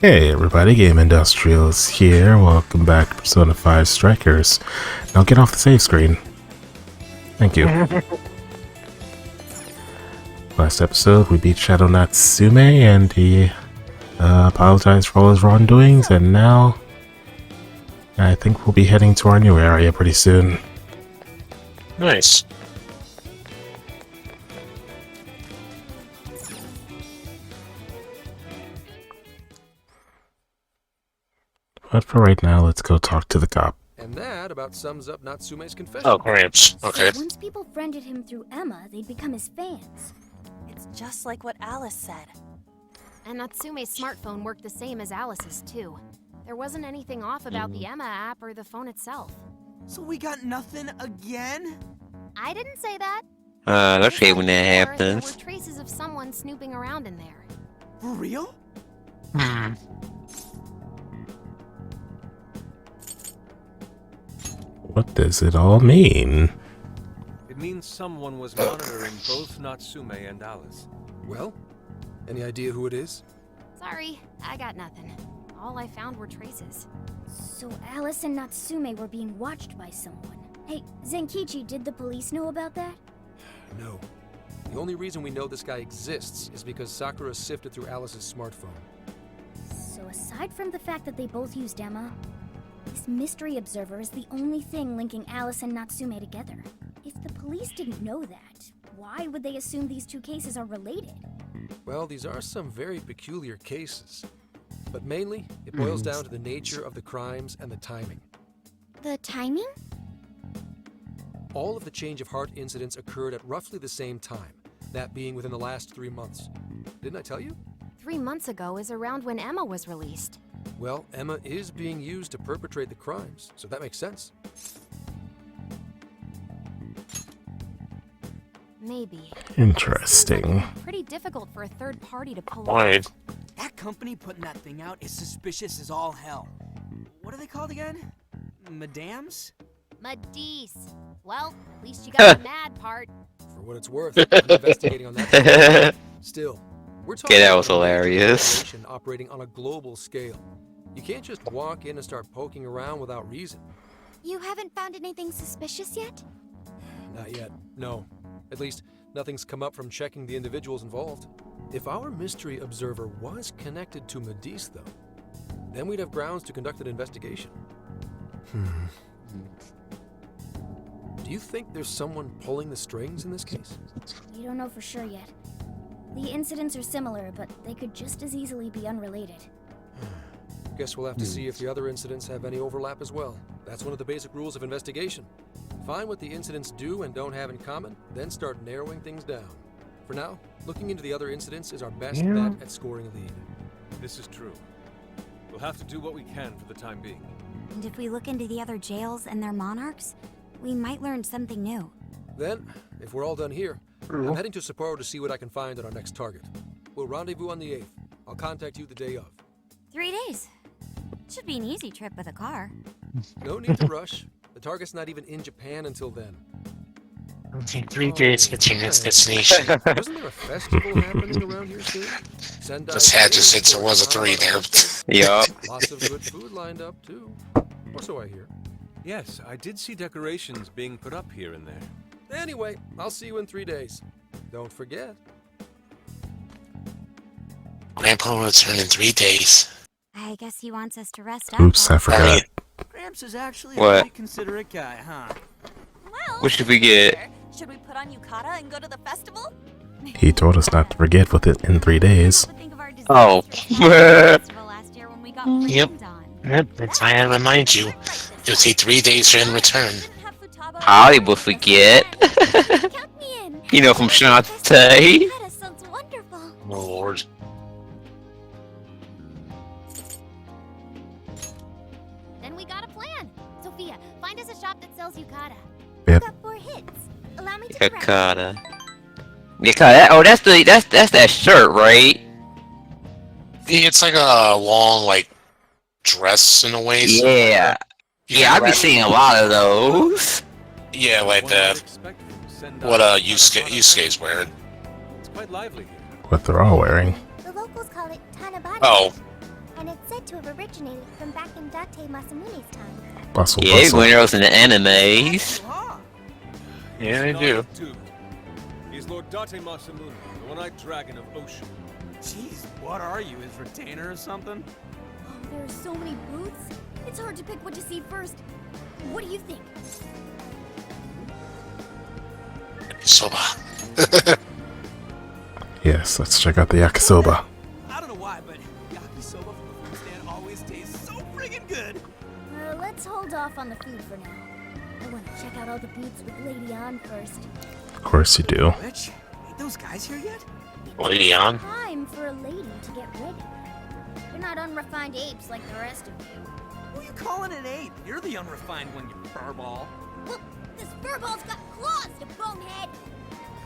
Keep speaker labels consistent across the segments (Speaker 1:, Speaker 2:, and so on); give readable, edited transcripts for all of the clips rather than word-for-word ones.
Speaker 1: Hey everybody, Game Industrials here. Welcome back to Persona 5 Strikers. Now get off the save screen. Thank you. Last episode we beat Shadow Natsume and he apologized for all his wrongdoings, and now I think we'll be heading to our new area pretty soon.
Speaker 2: Nice.
Speaker 1: But for right now, let's go talk to the cop.
Speaker 3: And that about sums up Natsume's confession.
Speaker 2: Oh, cramps. Okay.
Speaker 4: So once people friended him through Emma, they'd become his fans.
Speaker 5: It's just like what Alice said.
Speaker 6: And Natsume's smartphone worked the same as Alice's, too. There wasn't anything off about the Emma app or the phone itself.
Speaker 7: So we got nothing again?
Speaker 6: I didn't say that.
Speaker 8: That's right when that
Speaker 6: There
Speaker 8: happens.
Speaker 6: were traces of someone snooping around in there.
Speaker 7: For real?
Speaker 1: What does it all mean?
Speaker 9: It means someone was monitoring both Natsume and Alice.
Speaker 3: Well, any idea who it is?
Speaker 6: Sorry, I got nothing. All I found were traces.
Speaker 4: So Alice and Natsume were being watched by someone. Hey, Zenkichi, did the police know about that?
Speaker 3: No. The only reason we know this guy exists is because Sakura sifted through Alice's smartphone.
Speaker 4: So aside from the fact that they both used Emma, this mystery observer is the only thing linking Alice and Natsume together. If the police didn't know that, why would they assume these two cases are related?
Speaker 3: Well, these are some very peculiar cases. But mainly, it boils down to the nature of the crimes and the timing.
Speaker 4: The timing?
Speaker 3: All of the change of heart incidents occurred at roughly the same time, that being within the last 3 months. Didn't I tell you?
Speaker 6: 3 months ago is around when Emma was released.
Speaker 3: Well, Emma is being used to perpetrate the crimes, so that makes sense.
Speaker 6: Maybe.
Speaker 1: Interesting.
Speaker 6: Pretty difficult for a third party to pull
Speaker 2: Why?
Speaker 6: off.
Speaker 7: That company putting that thing out is suspicious as all hell. What are they called again? Madams?
Speaker 6: Madisse. Well, at least you got the mad part.
Speaker 3: For what it's worth, I'm investigating on that. Still, we're talking
Speaker 8: Okay, that was
Speaker 3: about a
Speaker 8: hilarious.
Speaker 3: organization operating on a global scale. You can't just walk in and start poking around without reason.
Speaker 4: You haven't found anything suspicious yet?
Speaker 3: Not yet, no. At least, nothing's come up from checking the individuals involved. If our mystery observer was connected to Madisse, though, then we'd have grounds to conduct an investigation. Do you think there's someone pulling the strings in this case?
Speaker 4: We don't know for sure yet. The incidents are similar, but they could just as easily be unrelated.
Speaker 3: Guess we'll have to see if the other incidents have any overlap as well. That's one of the basic rules of investigation. Find what the incidents do and don't have in common, then start narrowing things down. For now, looking into the other incidents is our best bet at scoring a lead.
Speaker 9: This is true. We'll have to do what we can for the time being.
Speaker 5: And if we look into the other jails and their monarchs, we might learn something new.
Speaker 3: Then, if we're all done here, I'm heading to Sapporo to see what I can find on our next target. We'll rendezvous on the 8th. I'll contact you the day of.
Speaker 5: 3 days. Should be an easy trip with a car.
Speaker 3: No need to rush. The target's not even in Japan until then.
Speaker 2: Okay, 3 days to your next destination.
Speaker 3: Wasn't there a festival happening around here soon? Sendai
Speaker 2: Just had to
Speaker 3: Station
Speaker 2: since there was a
Speaker 3: for
Speaker 2: 3 there.
Speaker 8: Yup.
Speaker 3: Lots of good food lined up, too. Or so I hear.
Speaker 9: Yes, I did see decorations being put up here and there.
Speaker 3: Anyway, I'll see you in 3 days. Don't forget.
Speaker 2: Grandpa will return in 3 days.
Speaker 5: I guess he wants us to rest up.
Speaker 1: Oops, I
Speaker 5: while-
Speaker 1: forgot.
Speaker 7: Gramps is actually
Speaker 8: What?
Speaker 7: a pretty considerate guy, huh?
Speaker 5: Well,
Speaker 8: What should we get?
Speaker 5: should we put on yukata and go to the festival?
Speaker 1: He told us not to forget with it in 3 days.
Speaker 5: Think of our
Speaker 8: Oh.
Speaker 5: festival last year when we got
Speaker 2: Yep.
Speaker 5: rained on.
Speaker 2: That's why I remind you. It'll take 3 days to return.
Speaker 8: I will forget.
Speaker 4: Count me in!
Speaker 8: You know, from Shantae.
Speaker 4: That sounds wonderful.
Speaker 2: Oh, Lord.
Speaker 6: Then we got a plan. Sophia, find us a shop that sells yukata.
Speaker 1: Yep.
Speaker 4: Got 4 hits. Allow me to correct.
Speaker 8: Yakata. Yakata. Oh, that's that shirt, right?
Speaker 2: Yeah, it's like a long, like, dress in a way. so-
Speaker 8: Yeah.
Speaker 2: You
Speaker 8: Yeah,
Speaker 2: can
Speaker 8: I've been
Speaker 2: wrap-
Speaker 8: seeing a lot of those.
Speaker 2: Yeah, like
Speaker 9: One might
Speaker 2: the
Speaker 9: expect from Sendai
Speaker 2: what
Speaker 9: Tanabata
Speaker 2: Yusuke's wearing.
Speaker 9: It's quite lively here.
Speaker 1: What they're all wearing.
Speaker 4: The locals call it Tanabata.
Speaker 2: Oh,
Speaker 4: And it's
Speaker 10: said to have originated from back in Date Masamune's time.
Speaker 1: Bustle,
Speaker 8: Yeah,
Speaker 1: bustle.
Speaker 8: when it was in the animes.
Speaker 2: Yeah, they
Speaker 9: Not
Speaker 2: do.
Speaker 9: a dude. He's Lord Date Masamune, the one-eyed dragon of Ocean.
Speaker 7: Jeez, what are you, his retainer or something?
Speaker 4: Oh, there are so many booths. It's hard to pick what to see first. What do you think?
Speaker 2: Soba.
Speaker 1: Yes, let's check out the yakisoba.
Speaker 7: I don't know why, but yakisoba from the food stand always tastes so friggin' good.
Speaker 4: Let's hold off on the food for now. I want to check out all the booths with Lady On first.
Speaker 1: Of course you do.
Speaker 7: Rich, ain't those guys here yet?
Speaker 2: Lady on.
Speaker 4: Time for a lady to get ready. You're not unrefined apes like the rest of you.
Speaker 7: Who you calling an ape? You're the unrefined one, you furball.
Speaker 4: Look, this furball's got claws, you bonehead!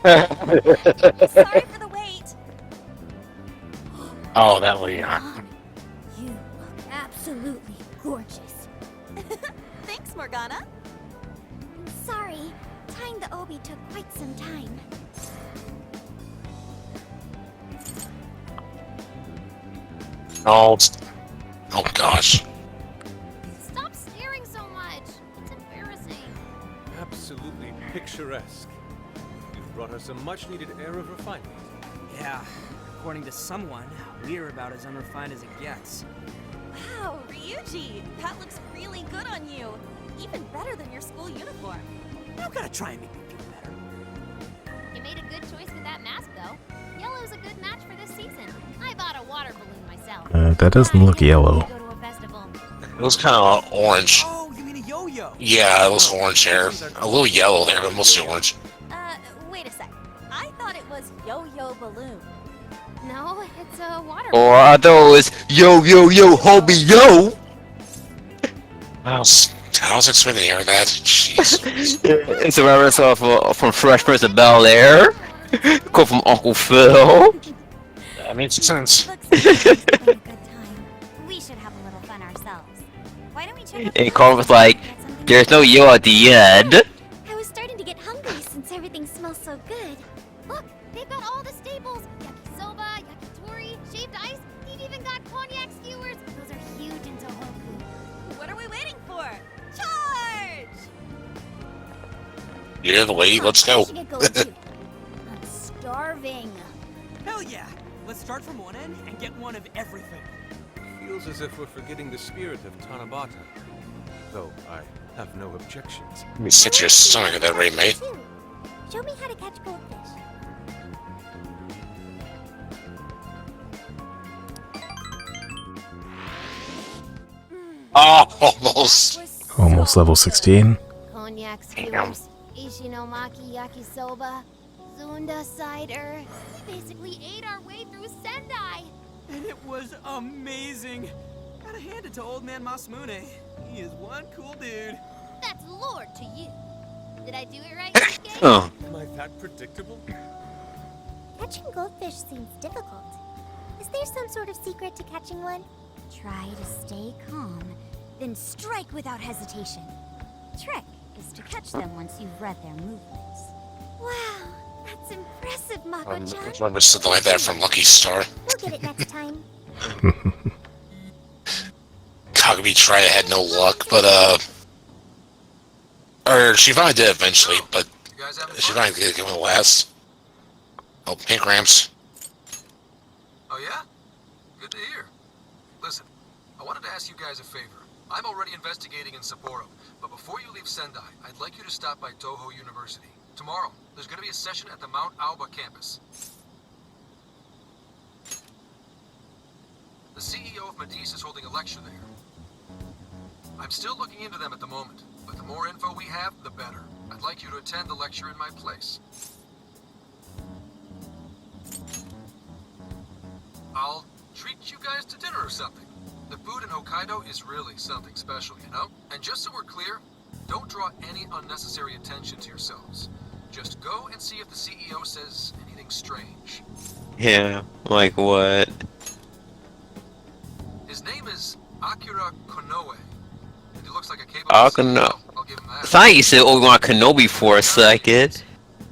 Speaker 10: Sorry for the wait.
Speaker 2: Oh, that Lady on.
Speaker 4: On. You look absolutely gorgeous.
Speaker 10: Thanks, Morgana. Sorry, tying the obi took quite some time.
Speaker 2: Oh, oh gosh.
Speaker 6: Stop staring so much. It's embarrassing.
Speaker 9: Absolutely picturesque. You've brought us a much-needed air of refinement.
Speaker 7: Yeah, according to someone, we're about as unrefined as it gets.
Speaker 10: Wow, Ryuji, that looks really good on you. Even better than your school uniform.
Speaker 7: You don't gotta try and make me feel better.
Speaker 6: You made a good choice with that mask, though. Yellow's a good match for this season. I bought a water balloon myself.
Speaker 1: That doesn't look yellow.
Speaker 6: Go to a festival.
Speaker 2: It was kind of orange.
Speaker 7: Oh, you mean a yo-yo?
Speaker 2: Yeah, it was orange hair. A little yellow there, but mostly orange.
Speaker 10: Wait a sec. I thought it was Yo-Yo Balloon.
Speaker 6: No, it's a water
Speaker 8: Or I thought it was yo yo yo homie yo.
Speaker 2: I was expecting to hear that. Jeez.
Speaker 8: It's a reference off from Fresh Prince of Bel-Air. Quote from Uncle Phil.
Speaker 2: That makes sense.
Speaker 10: Looks like we're having a good time. We should have a little fun ourselves. Why don't we check out the
Speaker 8: And Carl was
Speaker 10: restaurant
Speaker 8: like,
Speaker 10: and get something
Speaker 8: "There's
Speaker 10: to
Speaker 8: no
Speaker 10: eat?"
Speaker 8: yo at the end."
Speaker 10: I was starting to get hungry since everything smells so good.
Speaker 6: Look, they've got all the staples. Yakisoba, yakitori, shaved ice. They've even got cognac skewers. Those are huge in Tohoku.
Speaker 10: What are we waiting for? Charge!
Speaker 2: You're the lady. Let's
Speaker 4: I
Speaker 2: go.
Speaker 4: should get going too. I'm starving.
Speaker 7: Hell yeah! Let's start from one end and get one of everything.
Speaker 9: Feels as if we're forgetting the spirit of Tanabata. Though I have no objections.
Speaker 2: Let me sit your stomach at that rate, mate.
Speaker 10: Too. Show me how to catch goldfish.
Speaker 2: Oh, almost.
Speaker 1: Almost level 16.
Speaker 6: Cognac
Speaker 2: Damn.
Speaker 6: skewers, Ishinomaki yakisoba, Zunda cider. We basically ate our way through Sendai.
Speaker 7: And it was amazing. Gotta hand it to old man Masamune. He is one cool dude.
Speaker 6: That's Lord to you. Did I do it right, Yusuke?
Speaker 8: Oh,
Speaker 9: Am I that predictable?
Speaker 10: Catching goldfish seems difficult. Is there some sort of secret to catching one?
Speaker 5: Try to stay calm, then strike without hesitation. Trick is to catch them once you've read their movements.
Speaker 10: Wow, that's impressive, Mako-chan.
Speaker 2: Remember something like that from Lucky Star.
Speaker 10: We'll get it next time.
Speaker 2: Kagami tried, had no luck, but or she finally did eventually, but
Speaker 3: You guys having
Speaker 2: she
Speaker 3: fun?
Speaker 2: finally did give him a last. Oh, pink ramps.
Speaker 3: Oh yeah? Good to hear. Listen, I wanted to ask you guys a favor. I'm already investigating in Sapporo, but before you leave Sendai, I'd like you to stop by Toho University. Tomorrow, there's going to be a session at the Mount Aoba campus. The CEO of Medice is holding a lecture there. I'm still looking into them at the moment, but the more info we have, the better. I'd like you to attend the lecture in my place. I'll treat you guys to dinner or something. The food in Hokkaido is really something special, you know? And just so we're clear, don't draw any unnecessary attention to yourselves. Just go and see if the CEO says anything strange.
Speaker 8: yeah. Like what?
Speaker 3: His name is Akira Konoe. And he looks like a capable
Speaker 8: Konoe.
Speaker 3: CEO, I'll give him
Speaker 8: I
Speaker 3: that.
Speaker 8: thought you said Obi-Wan Kenobi for a second.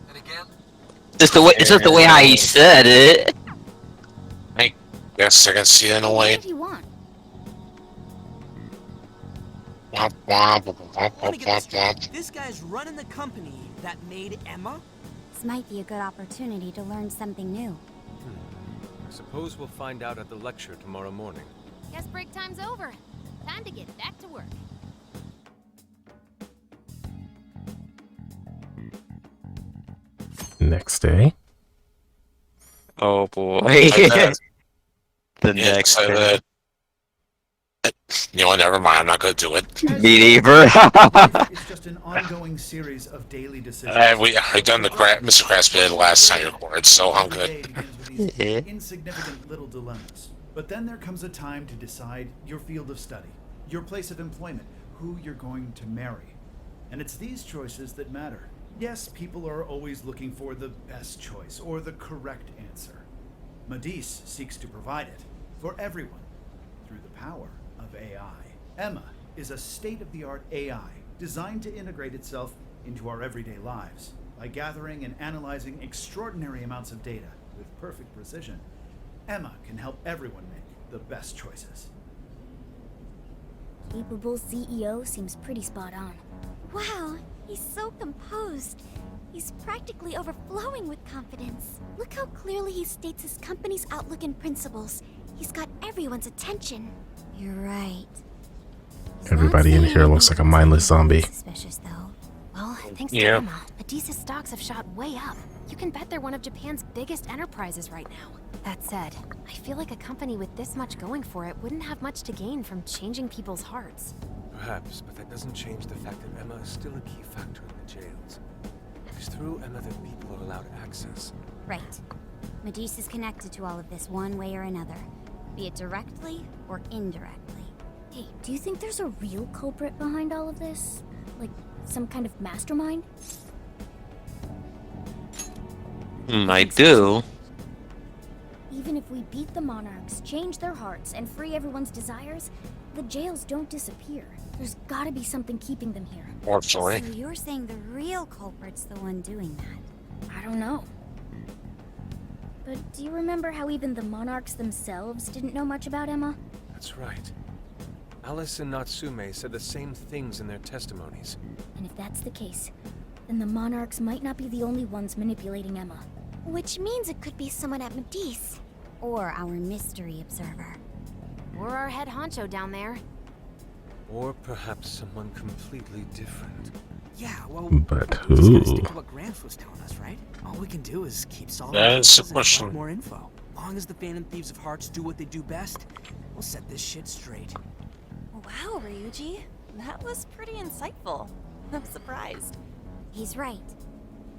Speaker 3: And again,
Speaker 8: It's just the way how he said it.
Speaker 2: I guess I can see it in a way.
Speaker 4: What do you want?
Speaker 2: Womp, womp, womp, womp,
Speaker 7: Let me
Speaker 2: womp,
Speaker 7: get this
Speaker 2: womp,
Speaker 7: straight.
Speaker 2: womp.
Speaker 7: This guy's running the company that made Emma?
Speaker 5: This might be a good opportunity to learn something new.
Speaker 9: I suppose we'll find out at the lecture tomorrow morning.
Speaker 6: Guess break time's over. Time to get back to work.
Speaker 1: Next day.
Speaker 8: Oh boy.
Speaker 2: Like
Speaker 8: The
Speaker 2: Yeah,
Speaker 8: next
Speaker 2: so
Speaker 8: day.
Speaker 2: you know, never mind. I'm not gonna do it.
Speaker 8: Me neither.
Speaker 11: It's just an ongoing series of daily decisions.
Speaker 2: I done the Mr. Krabs bid last time you recorded, so I'm
Speaker 11: Every
Speaker 2: good.
Speaker 11: day begins with these
Speaker 8: Yeah.
Speaker 11: insignificant little dilemmas. But then there comes a time to decide your field of study, your place of employment, who you're going to marry. And it's these choices that matter. Yes, people are always looking for the best choice or the correct answer. Medis seeks to provide it for everyone through the power of AI. Emma is a state-of-the-art AI designed to integrate itself into our everyday lives. By gathering and analyzing extraordinary amounts of data with perfect precision, Emma can help everyone make the best choices.
Speaker 4: Capable CEO seems pretty spot on.
Speaker 10: Wow, he's so composed. He's practically overflowing with confidence. Look how clearly he states his company's outlook and principles. He's got everyone's attention.
Speaker 5: You're right.
Speaker 1: Everybody in here looks like a mindless zombie.
Speaker 5: Suspicious though.
Speaker 6: Well, thanks
Speaker 2: Yeah.
Speaker 6: to Emma, Medici's stocks have shot way up. You can bet they're one of Japan's biggest enterprises right now. That said, I feel like a company with this much going for it wouldn't have much to gain from changing people's hearts.
Speaker 9: Perhaps, but that doesn't change the fact that Emma is still a key factor in the jails. It's through Emma that people are allowed access.
Speaker 5: Right. Medis is connected to all of this one way or another, be it directly or indirectly.
Speaker 4: Hey, do you think there's a real culprit behind all of this? Like, some kind of mastermind?
Speaker 8: I do.
Speaker 4: Even if we beat the monarchs, change their hearts, and free everyone's desires, the jails don't disappear. There's gotta be something keeping them here.
Speaker 5: So
Speaker 2: Fortunately.
Speaker 5: you're saying the real culprit's the one doing that?
Speaker 4: I don't know. But do you remember how even the monarchs themselves didn't know much about Emma?
Speaker 9: That's right. Alice and Natsume said the same things in their testimonies.
Speaker 4: And if that's the case, then the monarchs might not be the only ones manipulating Emma.
Speaker 10: Which means it could be someone at Medis.
Speaker 5: Or our mystery observer.
Speaker 6: Or our head honcho down there.
Speaker 9: Or perhaps someone completely different.
Speaker 7: Yeah, well,
Speaker 1: But
Speaker 7: we just gotta
Speaker 1: who?
Speaker 7: stick to what Gramps was telling us, right? All we can do is keep solving
Speaker 2: That's the
Speaker 7: puzzles and
Speaker 2: question.
Speaker 7: collect more info. Long as the Phantom Thieves of Hearts do what they do best, we'll set this shit straight.
Speaker 10: Wow, Ryuji. That was pretty insightful. I'm surprised.
Speaker 5: He's right.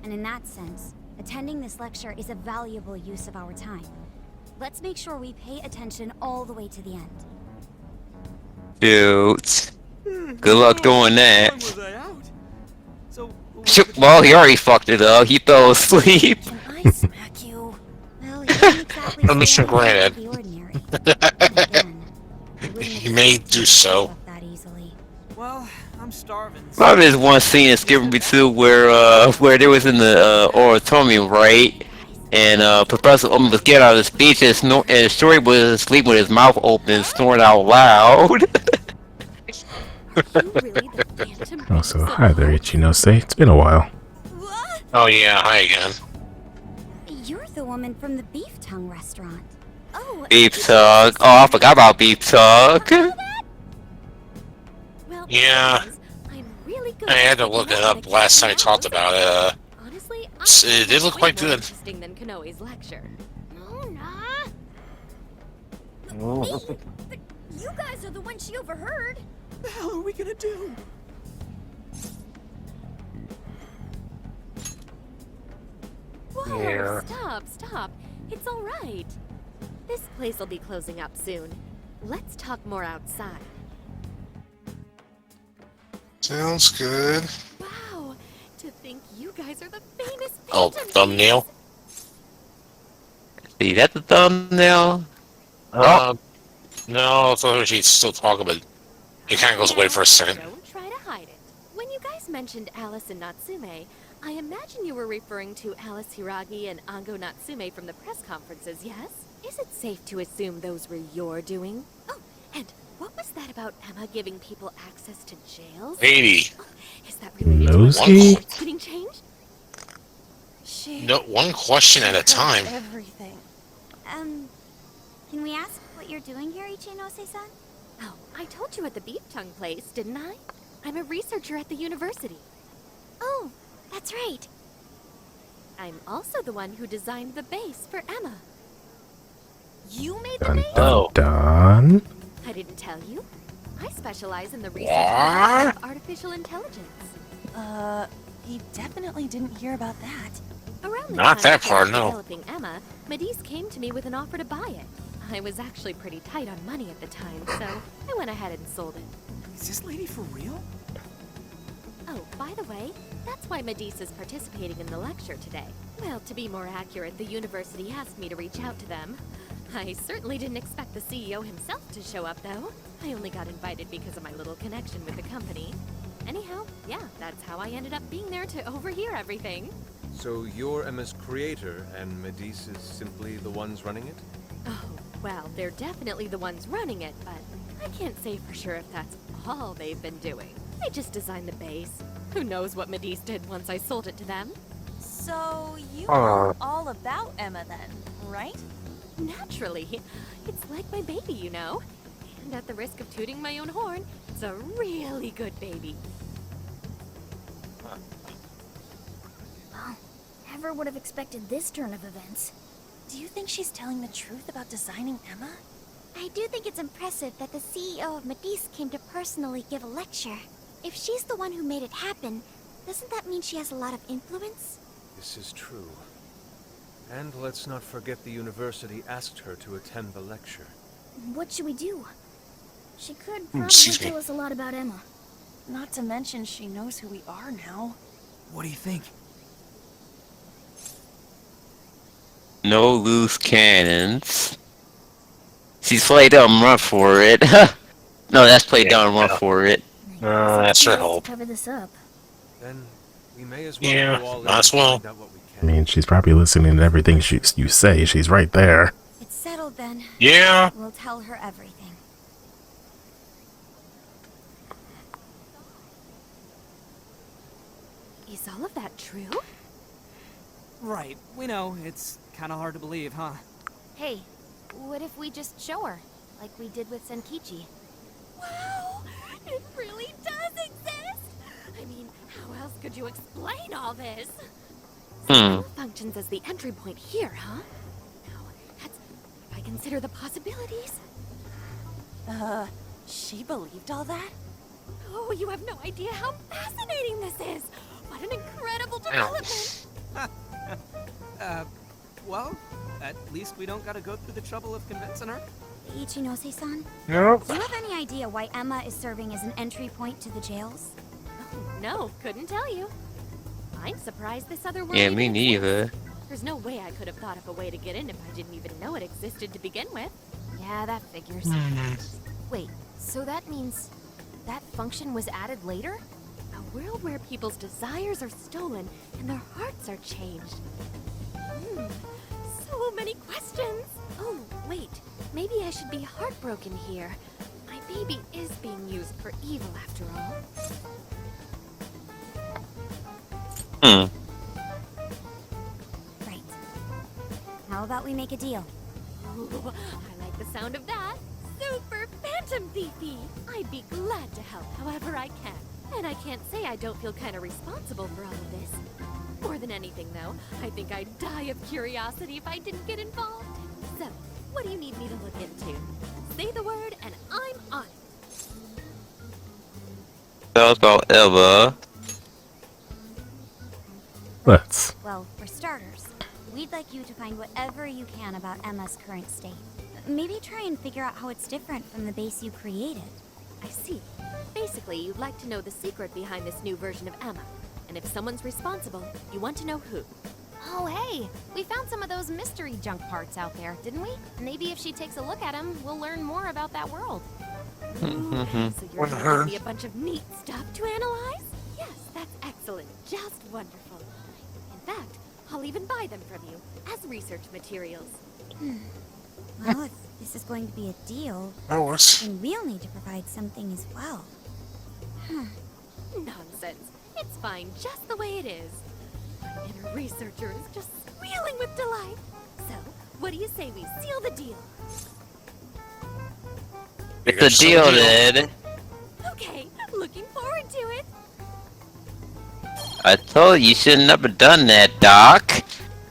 Speaker 5: And in that sense, attending this lecture is a valuable use of our time. Let's make sure we pay attention all the way to the end.
Speaker 8: Shoot. Good luck doing that.
Speaker 7: When was I out? So,
Speaker 8: Shoot, well, he already fucked it up. He fell asleep.
Speaker 10: Can I smack you?
Speaker 5: Well, you didn't exactly
Speaker 2: Permission
Speaker 5: stay out of
Speaker 2: granted.
Speaker 5: the ordinary. Then again, you wouldn't
Speaker 2: He may
Speaker 5: expect
Speaker 2: do
Speaker 5: to
Speaker 2: so.
Speaker 5: slip up that easily.
Speaker 7: well, I'm starving.
Speaker 8: I there's one scene in Skipper 2 where they was in the auditorium, right? And Professor Omen was getting out of the speech and Story was asleep with his mouth open, snoring out loud.
Speaker 1: Also, hi there, Ichinose. It's been a while.
Speaker 10: What?
Speaker 2: Oh yeah, hi again.
Speaker 5: You're the woman from the Beef Tongue restaurant.
Speaker 10: Oh,
Speaker 8: Beef Talk. Oh, I forgot about Beef Talk.
Speaker 10: well,
Speaker 2: Yeah.
Speaker 10: anyways, I'm really good
Speaker 2: I had to
Speaker 10: at
Speaker 2: look it
Speaker 10: picking out
Speaker 2: up
Speaker 10: the
Speaker 2: last time I
Speaker 10: cat
Speaker 2: talked
Speaker 10: now.
Speaker 2: about it.
Speaker 6: Honestly, I
Speaker 2: It did look
Speaker 6: way
Speaker 2: quite
Speaker 6: more
Speaker 2: good.
Speaker 6: interesting than Konoe's lecture.
Speaker 10: No, nah.
Speaker 4: You guys are the ones she overheard.
Speaker 7: What the hell are we gonna do?
Speaker 6: Whoa,
Speaker 2: Yeah.
Speaker 6: stop. It's all right. This place will be closing up soon. Let's talk more outside.
Speaker 2: Sounds good.
Speaker 6: Wow, to think you guys are the famous
Speaker 2: Oh,
Speaker 6: Phantom
Speaker 2: thumbnail.
Speaker 8: See, that's the thumbnail.
Speaker 2: No, I thought she'd still talk about it. It kind of goes away for a second.
Speaker 6: Don't try to hide it. When you guys mentioned Alice and Natsume, I imagine you were referring to Alice Hiragi and Ango Natsume from the press conferences, yes? Is it safe to assume those were your doing? Oh, and What was that about Emma giving people access to jails?
Speaker 2: Lady.
Speaker 6: Is that related
Speaker 1: Nosy?
Speaker 6: to getting changed?
Speaker 2: No, one question at a time.
Speaker 5: Everything. Can we ask what you're doing here, Ichinose-san?
Speaker 6: Oh, I told you at the beef tongue place, didn't I? I'm a researcher at the university.
Speaker 10: Oh, that's right.
Speaker 6: I'm also the one who designed the base for Emma.
Speaker 5: You made the
Speaker 1: Dun
Speaker 5: base?
Speaker 1: dun dun.
Speaker 6: I didn't tell you. I specialize in the research of artificial intelligence.
Speaker 12: He definitely didn't hear about that.
Speaker 6: Around the
Speaker 2: Not
Speaker 6: time
Speaker 2: that
Speaker 6: I
Speaker 2: far,
Speaker 6: started
Speaker 2: no.
Speaker 6: developing Emma, Medis came to me with an offer to buy it. I was actually pretty tight on money at the time, so I went ahead and sold it.
Speaker 7: Is this lady for real?
Speaker 6: Oh, by the way, that's why Medis is participating in the lecture today. Well, to be more accurate, the university asked me to reach out to them. I certainly didn't expect the CEO himself to show up, though. I only got invited because of my little connection with the company. Anyhow, yeah, that's how I ended up being there to overhear everything.
Speaker 9: So you're Emma's creator, and Medis is simply the ones running it?
Speaker 6: Oh, well, they're definitely the ones running it, but I can't say for sure if that's all they've been doing. They just designed the base. Who knows what Medis did once I sold it to them?
Speaker 12: So you know all about Emma then, right?
Speaker 6: Naturally. It's like my baby, you know. And at the risk of tooting my own horn, it's a really good baby.
Speaker 4: Well, never would have expected this turn of events.
Speaker 12: Do you think she's telling the truth about designing Emma?
Speaker 10: I do think it's impressive that the CEO of Medis came to personally give a lecture. If she's the one who made it happen, doesn't that mean she has a lot of influence?
Speaker 9: This is true. And let's not forget the university asked her to attend the lecture.
Speaker 4: What should we do? She could probably
Speaker 2: Excuse me.
Speaker 4: tell us a lot about Emma.
Speaker 12: Not to mention she knows who we are now.
Speaker 7: What do you think?
Speaker 8: No loose cannons. She's played dumb, run for it. No, that's played dumb, run for it.
Speaker 2: That's her
Speaker 4: Let's
Speaker 2: hope.
Speaker 4: cover this up.
Speaker 9: Then we may as well
Speaker 2: Yeah,
Speaker 9: go all in
Speaker 2: might as
Speaker 9: and
Speaker 2: well.
Speaker 9: find out what we
Speaker 1: I
Speaker 9: can.
Speaker 1: mean, she's probably listening to everything you say. She's right there.
Speaker 5: It's settled then.
Speaker 2: Yeah.
Speaker 5: We'll tell her everything.
Speaker 6: Is all of that true?
Speaker 7: Right, we know, it's kinda hard to believe, huh?
Speaker 6: Hey, what if we just show her, like we did with Senkichi? Wow! It really does exist! I mean, how else could you explain all this? So it functions as the entry point here, huh? Now, that's... if I consider the possibilities...
Speaker 12: She believed all that?
Speaker 6: Oh, you have no idea how fascinating this is! What an incredible development!
Speaker 7: Well, at least we don't gotta go through the trouble of convincing her.
Speaker 5: Ichinose-san,
Speaker 2: Nope.
Speaker 5: do you have any idea why Emma is serving as an entry point to the jails?
Speaker 6: No, couldn't tell you. I'm surprised this other world
Speaker 8: Yeah, me
Speaker 6: even exists.
Speaker 8: neither.
Speaker 6: There's no way I could have thought of a way to get in if I didn't even know it existed to begin with. Yeah, that figures. Wait, so that means that function was added later? A world where people's desires are stolen and their hearts are changed. So many questions. Oh, wait. Maybe I should be heartbroken here. My baby is being used for evil after all.
Speaker 5: Right. How about we make a deal?
Speaker 6: Ooh, I like the sound of that. Super Phantom Thiefy! I'd be glad to help however I can. And I can't say I don't feel kind of responsible for all of this. More than anything, though, I think I'd die of curiosity if I didn't get involved. So, what do you need me to look into? Say the word and I'm on it.
Speaker 8: Tell us about Eva.
Speaker 1: Let's.
Speaker 5: Well, for starters, we'd like you to find whatever you can about Emma's current state. Maybe try and figure out how it's different from the base you created.
Speaker 6: I see. Basically, you'd like to know the secret behind this new version of Emma. And if someone's responsible, you want to know who.
Speaker 13: Oh, hey, we found some of those mystery junk parts out there, didn't we? Maybe if she takes a look at them, we'll learn more about that world.
Speaker 6: Ooh, so you're going to give me a bunch of neat stuff to analyze? Yes, that's excellent. Just wonderful. In fact, I'll even buy them from you as research materials.
Speaker 5: Well, if this is going to be a deal,
Speaker 2: That works.
Speaker 5: then we'll need to provide something as well.
Speaker 6: Nonsense. It's fine just the way it is. My inner researcher is just squealing with delight. So, what do you say we seal the deal?
Speaker 8: It's a deal, then.
Speaker 6: Okay, looking forward to it.
Speaker 8: I told you shouldn't have done that, Doc.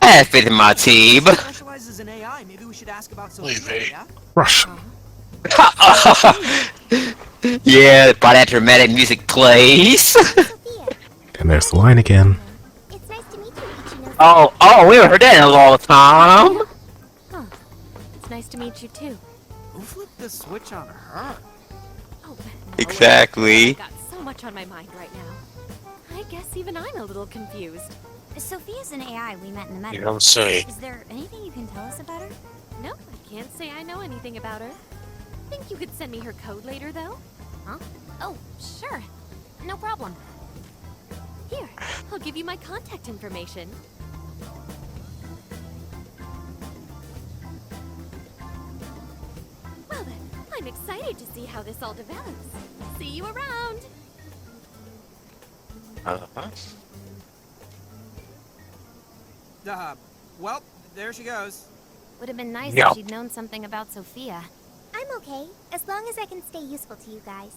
Speaker 8: I have faith in my team.
Speaker 7: Specializes in AI. Maybe we should ask about Sophia, yeah?
Speaker 1: Rush.
Speaker 8: Yeah, while that dramatic music plays.
Speaker 1: And there's the line again.
Speaker 10: It's nice to meet you, Ichinose.
Speaker 8: Oh, we haven't heard that in a long time.
Speaker 6: Huh. It's nice to meet you too.
Speaker 7: Who flipped the switch on her?
Speaker 6: Oh, but no,
Speaker 8: Exactly.
Speaker 6: I've got so much on my mind right now. I guess even I'm a little confused.
Speaker 5: Sophia's an AI we met in the
Speaker 2: You
Speaker 5: meadow.
Speaker 2: don't say.
Speaker 5: Is there anything you can tell us about her?
Speaker 6: No, I can't say I know anything about her. Think you could send me her code later, though?
Speaker 13: Huh? Oh, sure. No problem.
Speaker 6: Here, I'll give you my contact information. Well then, I'm excited to see how this all develops. See you around!
Speaker 7: Well, there she goes.
Speaker 13: Would have been nice
Speaker 2: Yeah.
Speaker 13: if she'd known something about Sophia.
Speaker 10: I'm okay, as long as I can stay useful to you guys.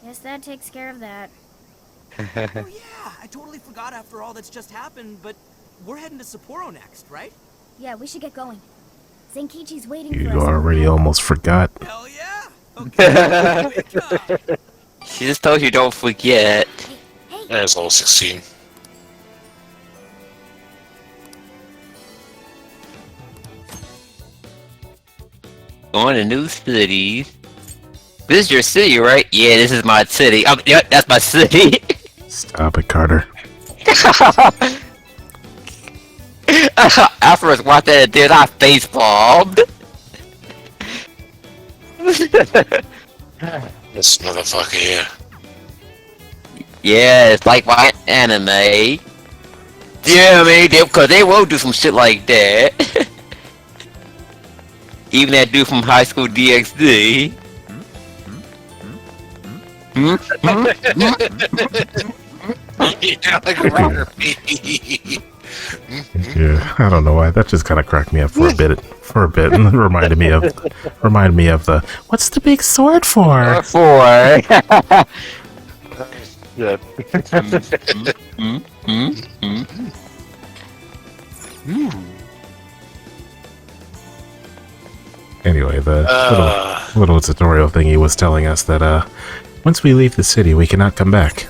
Speaker 4: Guess that takes care of that.
Speaker 7: Oh yeah, I totally forgot after all that's just happened, but we're heading to Sapporo next, right?
Speaker 4: Yeah, we should get going. Zenkichi's waiting
Speaker 1: You
Speaker 4: for us.
Speaker 1: already almost forgot.
Speaker 7: Hell yeah! Okay, wake up!
Speaker 8: She just told you don't forget.
Speaker 2: There's level 16.
Speaker 8: Going to new cities. This is your city, right? Yeah, this is my city. Yeah, that's my city.
Speaker 1: Stop it, Carter.
Speaker 8: I first watched that, dude. I face bombed.
Speaker 2: This motherfucker here.
Speaker 8: Yeah, it's like my anime. Yeah, man, because they will do some shit like that. Even that dude from High School DxD.
Speaker 2: Yeah, like
Speaker 1: Yeah, I don't know why. That just kind of cracked me up for a bit. And reminded me of the what's the big sword for? Anyway, the little tutorial thing he was telling us that once we leave the city, we cannot come back.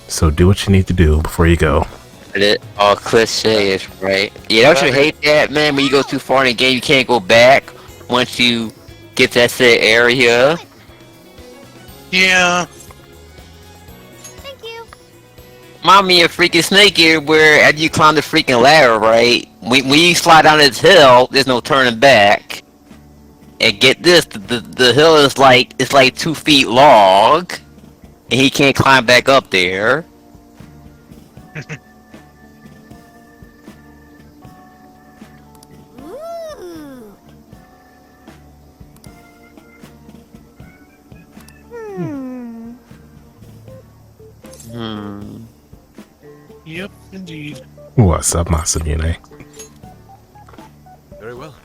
Speaker 1: So do what you need to do before you go.
Speaker 8: All cliche is right. Yeah, don't you hate that, man? When you go too far in the game, you can't go back once you get that set area.
Speaker 2: Yeah.
Speaker 10: Thank you.
Speaker 8: Mommy, a freaking snake here where after you climb the freaking ladder, right? When you slide down this hill, there's no turning back. And get this, the hill is like, it's like 2 feet long. And he can't climb back up there.
Speaker 10: Ooh.
Speaker 2: Yep, indeed.
Speaker 1: What's up, Masamune?
Speaker 9: Very well.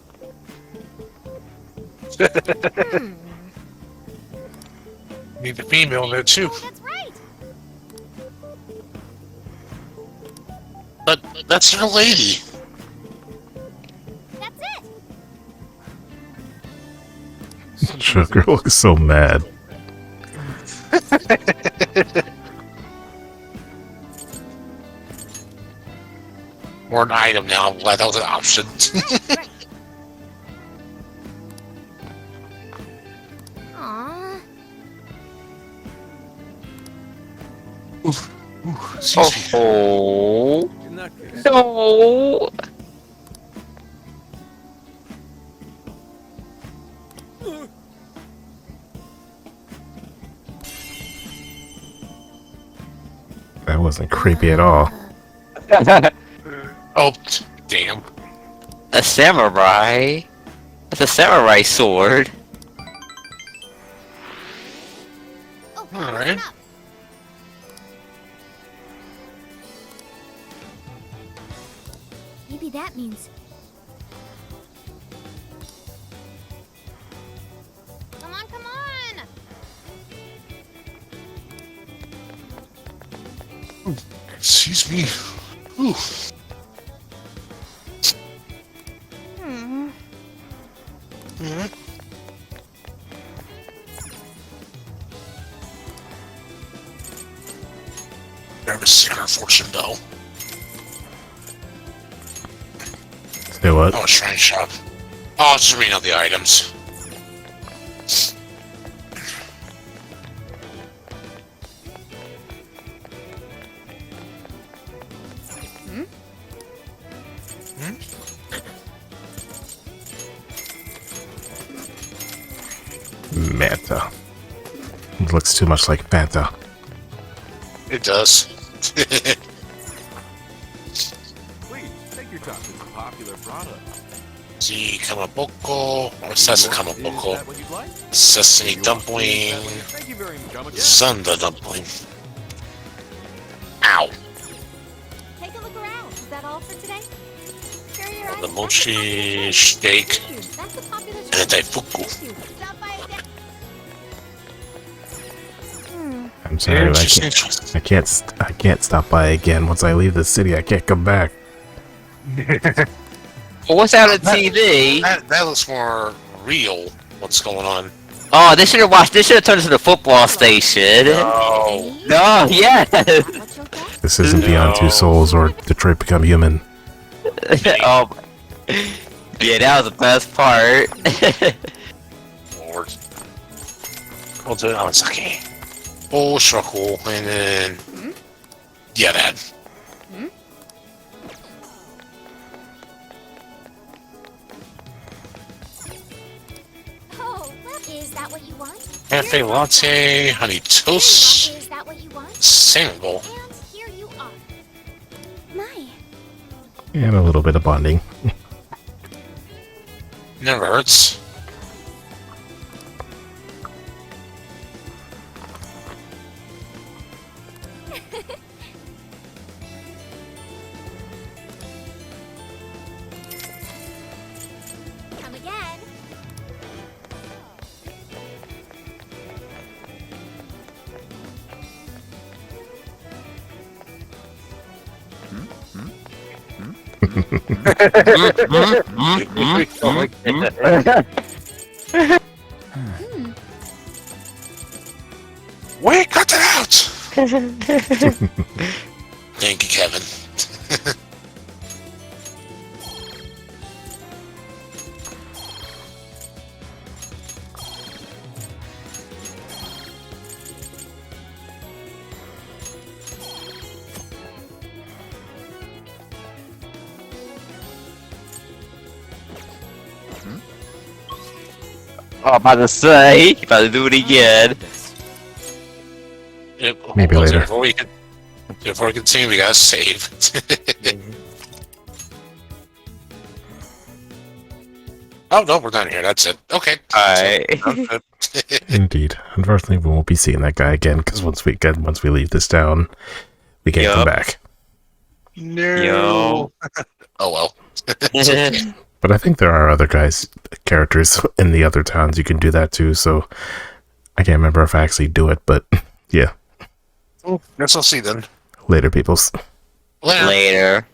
Speaker 2: Need the female there too.
Speaker 10: Oh, that's right.
Speaker 2: But that's her lady.
Speaker 10: That's it.
Speaker 1: Sugar looks so mad.
Speaker 2: Or an item now. I'm glad that was an option.
Speaker 4: Aww.
Speaker 8: Oh,
Speaker 9: In that case,
Speaker 8: no.
Speaker 1: That wasn't creepy at all.
Speaker 2: Oh, damn.
Speaker 8: A samurai? It's a samurai sword.
Speaker 6: Oh,
Speaker 2: Alright.
Speaker 4: Maybe that means.
Speaker 13: Come on, come on!
Speaker 2: Excuse me. Ooh. Mhm. Never secret fortune though.
Speaker 1: Say what?
Speaker 2: Oh, a shrine shop. Oh, I'll just read out the items.
Speaker 1: Manta. It looks too much like Fanta.
Speaker 2: It does.
Speaker 9: Please, take your time. It's a popular product.
Speaker 2: See, kamaboko. What's that?
Speaker 9: Is
Speaker 2: Kamaboko.
Speaker 9: that what you'd like?
Speaker 2: Sesame dumpling.
Speaker 9: Thank you very much. Come again.
Speaker 2: Zunda dumpling. Ow.
Speaker 10: Take a look around. Is that all for today? Carry your
Speaker 2: The
Speaker 10: eyes-
Speaker 2: mochi steak
Speaker 10: That's a popular
Speaker 2: and a daifuku.
Speaker 10: Stop by again.
Speaker 1: I'm sorry, but
Speaker 2: Interesting.
Speaker 1: I can't stop by again. Once I leave the city, I can't come back.
Speaker 8: Well, what's out on TV?
Speaker 2: That looks more real. What's going on?
Speaker 8: Oh, they should have watched. They should have turned this into a football station.
Speaker 2: Oh.
Speaker 8: No, yes.
Speaker 1: This isn't Beyond Two Souls or Detroit Become Human.
Speaker 8: Oh, yeah, that was the best part.
Speaker 2: Lord. We'll do it on sake. Oh, shuckle, and then yeah, that.
Speaker 10: Oh, is that what you want?
Speaker 2: Cafe latte, honey toast,
Speaker 10: Is that what you want?
Speaker 2: single.
Speaker 10: And here you are. My.
Speaker 1: And a little bit of bonding.
Speaker 2: Never hurts.
Speaker 10: Come again.
Speaker 2: Wait, cut that out! Thank you, Kevin.
Speaker 8: Oh, I'm about to say, about to do it again.
Speaker 2: Yep,
Speaker 1: Maybe later.
Speaker 2: Before we continue, we gotta save. Oh no, we're done here. That's it. Okay.
Speaker 8: Alright.
Speaker 1: Indeed. Unfortunately, we won't be seeing that guy again because once we leave this town, we can't come back.
Speaker 2: No.
Speaker 8: Yo.
Speaker 2: Oh well.
Speaker 1: But I think there are other characters in the other towns you can do that too. So I can't remember if I actually do it, but yeah.
Speaker 2: Guess I'll see then.
Speaker 1: Later, peoples.
Speaker 2: Later.
Speaker 8: Later.